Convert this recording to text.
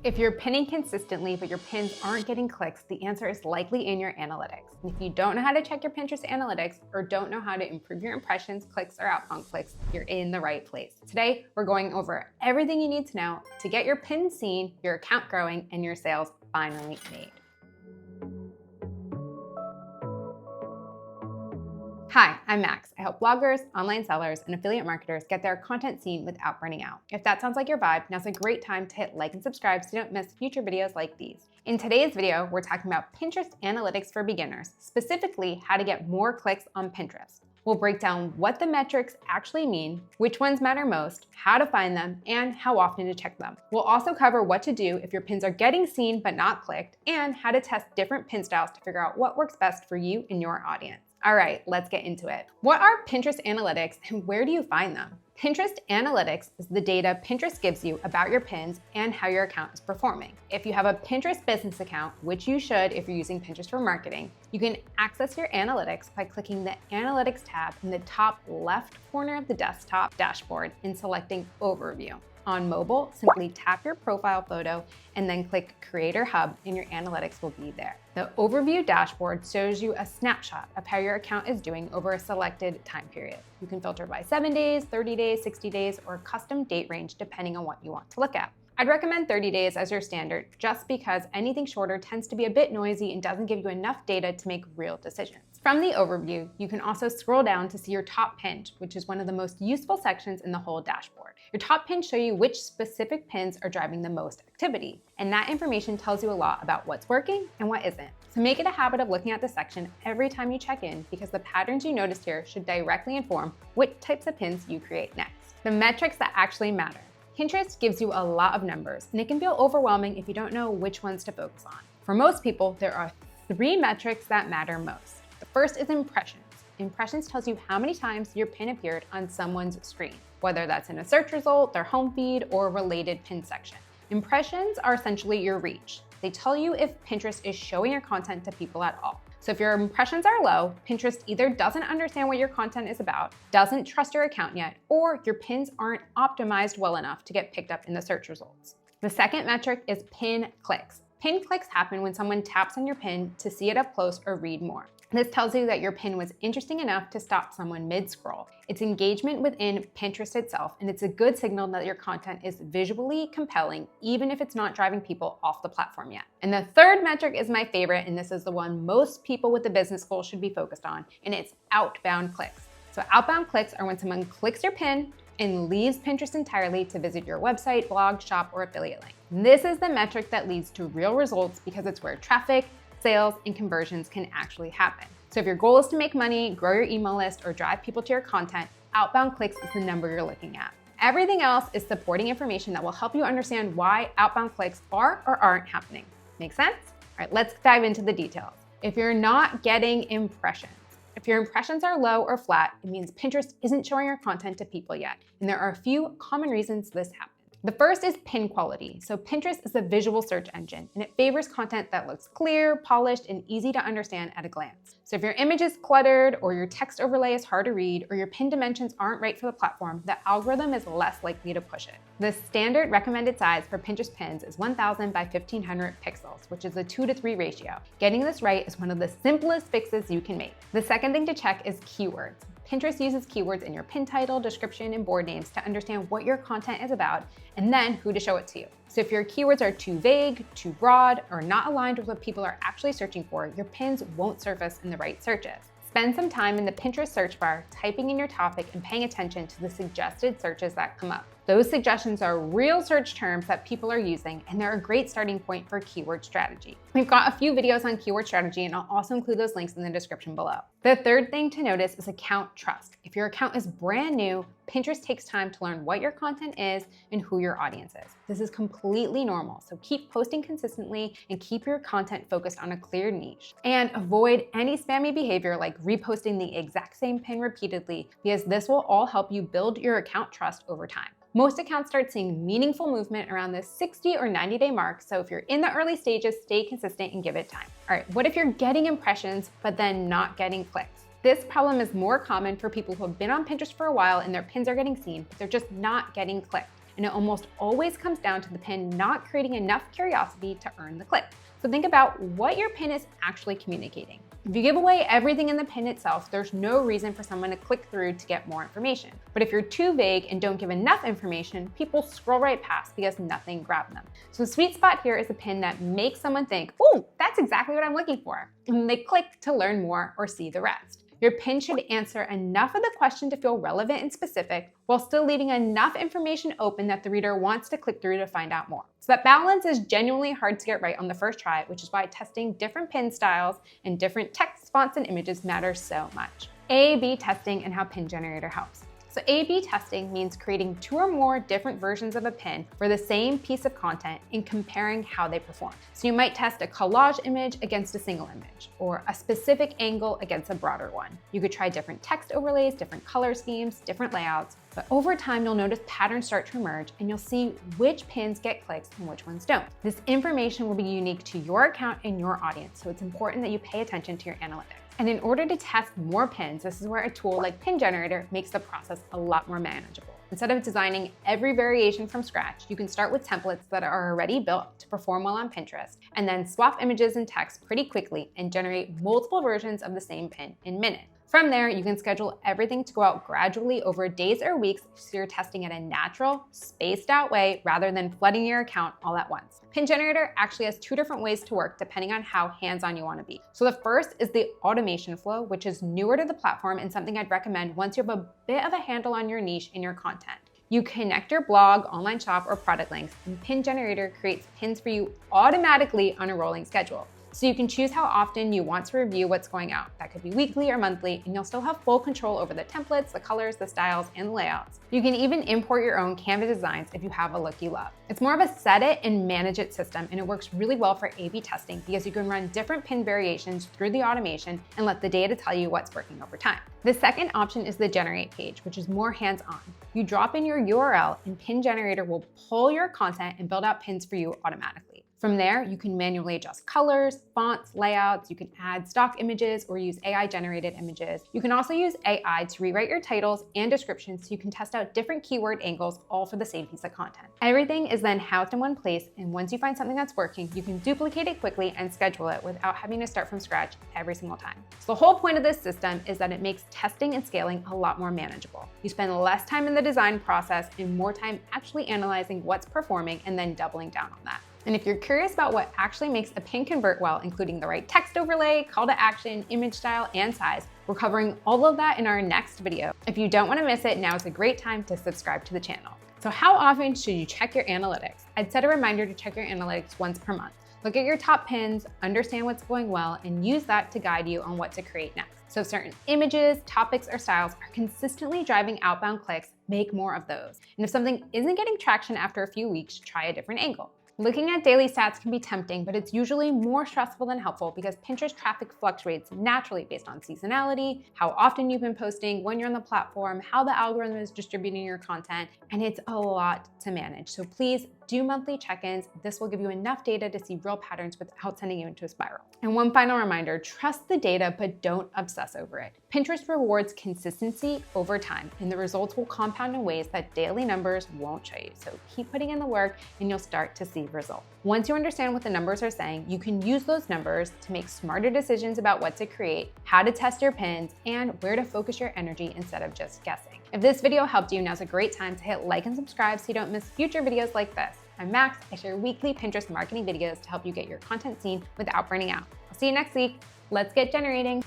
If you're pinning consistently, but your pins aren't getting clicks, the answer is likely in your analytics. And if you don't know how to check your Pinterest analytics or don't know how to improve your impressions, clicks, or outbound clicks, you're in the right place. Today, we're going over everything you need to know to get your pins seen, your account growing, and your sales finally made. Hi, I'm Max. I help bloggers, online sellers, and affiliate marketers get their content seen without burning out. If that sounds like your vibe, now's a great time to hit like and subscribe so you don't miss future videos like these. In today's video, we're talking about Pinterest analytics for beginners, specifically how to get more clicks on Pinterest. We'll break down what the metrics actually mean, which ones matter most, how to find them, and how often to check them. We'll also cover what to do if your pins are getting seen but not clicked, and how to test different pin styles to figure out what works best for you and your audience. All right, let's get into it. What are Pinterest analytics and where do you find them? Pinterest analytics is the data Pinterest gives you about your pins and how your account is performing. If you have a Pinterest business account, which you should if you're using Pinterest for marketing, you can access your analytics by clicking the Analytics tab in the top left corner of the desktop dashboard and selecting Overview. On mobile, simply tap your profile photo and then click Creator Hub and your analytics will be there. The Overview dashboard shows you a snapshot of how your account is doing over a selected time period. You can filter by 7 days, 30 days, 60 days, or a custom date range depending on what you want to look at. I'd recommend 30 days as your standard just because anything shorter tends to be a bit noisy and doesn't give you enough data to make real decisions. From the overview, you can also scroll down to see your top pins, which is one of the most useful sections in the whole dashboard. Your top pins show you which specific pins are driving the most activity, and that information tells you a lot about what's working and what isn't. So make it a habit of looking at this section every time you check in because the patterns you notice here should directly inform what types of pins you create next. The metrics that actually matter. Pinterest gives you a lot of numbers, and it can feel overwhelming if you don't know which ones to focus on. For most people, there are 3 metrics that matter most. The first is impressions. Impressions tells you how many times your pin appeared on someone's screen, whether that's in a search result, their home feed, or a related pin section. Impressions are essentially your reach. They tell you if Pinterest is showing your content to people at all. So if your impressions are low, Pinterest either doesn't understand what your content is about, doesn't trust your account yet, or your pins aren't optimized well enough to get picked up in the search results. The second metric is pin clicks. Pin clicks happen when someone taps on your pin to see it up close or read more. This tells you that your pin was interesting enough to stop someone mid-scroll. It's engagement within Pinterest itself, and it's a good signal that your content is visually compelling, even if it's not driving people off the platform yet. And the third metric is my favorite, and this is the one most people with a business goal should be focused on, and it's outbound clicks. So outbound clicks are when someone clicks your pin and leaves Pinterest entirely to visit your website, blog, shop, or affiliate link. This is the metric that leads to real results because it's where traffic, sales, and conversions can actually happen. So if your goal is to make money, grow your email list, or drive people to your content, outbound clicks is the number you're looking at. Everything else is supporting information that will help you understand why outbound clicks are or aren't happening. Make sense? All right, let's dive into the details. If you're not getting impressions, if your impressions are low or flat, it means Pinterest isn't showing your content to people yet. And there are a few common reasons this happens. The first is pin quality. So Pinterest is a visual search engine, and it favors content that looks clear, polished, and easy to understand at a glance. So if your image is cluttered, or your text overlay is hard to read, or your pin dimensions aren't right for the platform, the algorithm is less likely to push it. The standard recommended size for Pinterest pins is 1000 by 1500 pixels, which is a 2:3 ratio. Getting this right is one of the simplest fixes you can make. The second thing to check is keywords. Pinterest uses keywords in your pin title, description, and board names to understand what your content is about and then who to show it to. So if your keywords are too vague, too broad, or not aligned with what people are actually searching for, your pins won't surface in the right searches. Spend some time in the Pinterest search bar typing in your topic and paying attention to the suggested searches that come up. Those suggestions are real search terms that people are using, and they're a great starting point for keyword strategy. We've got a few videos on keyword strategy, and I'll also include those links in the description below. The third thing to notice is account trust. If your account is brand new, Pinterest takes time to learn what your content is and who your audience is. This is completely normal, so keep posting consistently and keep your content focused on a clear niche. And avoid any spammy behavior like reposting the exact same pin repeatedly, because this will all help you build your account trust over time. Most accounts start seeing meaningful movement around the 60 or 90-day mark, so if you're in the early stages, stay consistent and give it time. All right, what if you're getting impressions but then not getting clicks? This problem is more common for people who have been on Pinterest for a while and their pins are getting seen, but they're just not getting clicked. and it almost always comes down to the pin not creating enough curiosity to earn the click. So think about what your pin is actually communicating. If you give away everything in the pin itself, there's no reason for someone to click through to get more information. But if you're too vague and don't give enough information, people scroll right past because nothing grabbed them. So the sweet spot here is a pin that makes someone think, oh, that's exactly what I'm looking for. And they click to learn more or see the rest. Your pin should answer enough of the question to feel relevant and specific while still leaving enough information open that the reader wants to click through to find out more. So that balance is genuinely hard to get right on the first try, which is why testing different pin styles and different text, fonts, and images matters so much. A/B testing and how pin generator helps. So A/B testing means creating 2 or more different versions of a pin for the same piece of content and comparing how they perform. So you might test a collage image against a single image, or a specific angle against a broader one. You could try different text overlays, different color schemes, different layouts, but over time you'll notice patterns start to emerge and you'll see which pins get clicks and which ones don't. This information will be unique to your account and your audience, so it's important that you pay attention to your analytics. And in order to test more pins, this is where a tool like Pin Generator makes the process a lot more manageable. Instead of designing every variation from scratch, you can start with templates that are already built to perform well on Pinterest, and then swap images and text pretty quickly and generate multiple versions of the same pin in minutes. From there, you can schedule everything to go out gradually over days or weeks so you're testing in a natural, spaced out way rather than flooding your account all at once. Pin Generator actually has 2 different ways to work depending on how hands-on you want to be. So the first is the automation flow, which is newer to the platform and something I'd recommend once you have a bit of a handle on your niche and your content. You connect your blog, online shop, or product links, and Pin Generator creates pins for you automatically on a rolling schedule. So you can choose how often you want to review what's going out. That could be weekly or monthly, and you'll still have full control over the templates, the colors, the styles, and the layouts. You can even import your own Canva designs if you have a look you love. It's more of a set it and manage it system, and it works really well for A/B testing because you can run different pin variations through the automation and let the data tell you what's working over time. The second option is the generate page, which is more hands-on. You drop in your URL and Pin Generator will pull your content and build out pins for you automatically. From there, you can manually adjust colors, fonts, layouts, you can add stock images or use AI-generated images. You can also use AI to rewrite your titles and descriptions so you can test out different keyword angles all for the same piece of content. Everything is then housed in one place, and once you find something that's working, you can duplicate it quickly and schedule it without having to start from scratch every single time. So the whole point of this system is that it makes testing and scaling a lot more manageable. You spend less time in the design process and more time actually analyzing what's performing and then doubling down on that. And if you're curious about what actually makes a pin convert well, including the right text overlay, call to action, image style, and size, we're covering all of that in our next video. If you don't want to miss it, now is a great time to subscribe to the channel. So how often should you check your analytics? I'd set a reminder to check your analytics once per month. Look at your top pins, understand what's going well, and use that to guide you on what to create next. So if certain images, topics, or styles are consistently driving outbound clicks, make more of those. And if something isn't getting traction after a few weeks, try a different angle. Looking at daily stats can be tempting, but it's usually more stressful than helpful because Pinterest traffic fluctuates naturally based on seasonality, how often you've been posting, when you're on the platform, how the algorithm is distributing your content, and it's a lot to manage. So please do monthly check-ins. This will give you enough data to see real patterns without sending you into a spiral. And one final reminder, trust the data, but don't obsess over it. Pinterest rewards consistency over time, and the results will compound in ways that daily numbers won't show you. So keep putting in the work and you'll start to see results. Once you understand what the numbers are saying, you can use those numbers to make smarter decisions about what to create, how to test your pins, and where to focus your energy instead of just guessing. If this video helped you, now's a great time to hit like and subscribe so you don't miss future videos like this. I'm Max. I share weekly Pinterest marketing videos to help you get your content seen without burning out. I'll see you next week. Let's get generating.